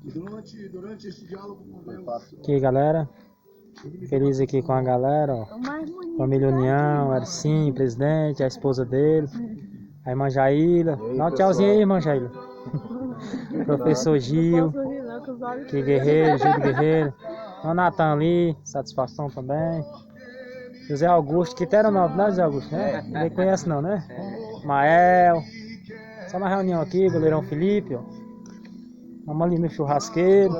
Durante esse diálogo com Deus. Aqui, galera. Feliz aqui com a galera, ó. Família União, Ercinho, presidente, a esposa dele, a irmã Jaíla. Dá um tchauzinho aí, irmã Jaíla. Professor Gil, que guerreiro, Gil Guerreiro. O Natan ali, satisfação também. José Augusto, que era novo, né, José Augusto, né? Ninguém conhece não, né? Mael. Só na reunião aqui, goleirão Felipe, ó. Vamos ali no churrasqueiro.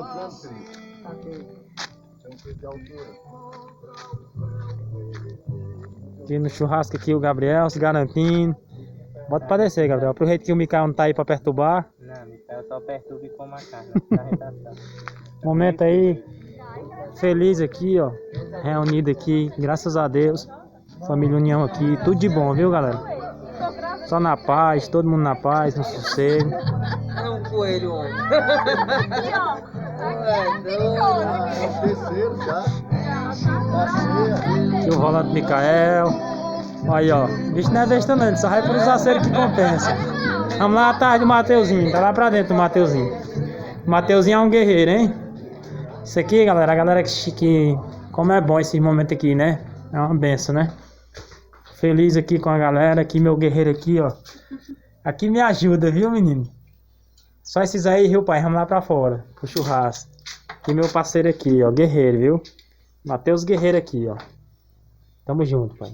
Aqui no churrasco aqui o Gabriel se garantindo. Bota pra descer, Gabriel. Aproveita que o Micael não tá aí pra perturbar. Não, Micael só perturba e come a carne. Momento aí feliz aqui, ó. Reunido aqui, graças a Deus. Família União aqui, tudo de bom, viu, galera? Só na paz, todo mundo na paz, no sossego. É um coelho, homem. Aqui, ó. É o terceiro já. Aqui o Rolando Micael. Aí, ó. Bicho não é besta não, só vai por os aceiros que compensa. Vamos lá atrás do Mateuzinho, tá lá pra dentro o Mateuzinho. O Mateuzinho é um guerreiro, hein? Isso aqui, galera, a galera que como é bom esse momento aqui, né? É uma benção, né? Feliz aqui com a galera, aqui meu guerreiro aqui, ó. Aqui me ajuda, viu, menino? Só esses aí, viu, pai? Vamos lá pra fora, pro churrasco. Aqui meu parceiro aqui, ó, guerreiro, viu? Mateus Guerreiro aqui, ó. Tamo junto, pai.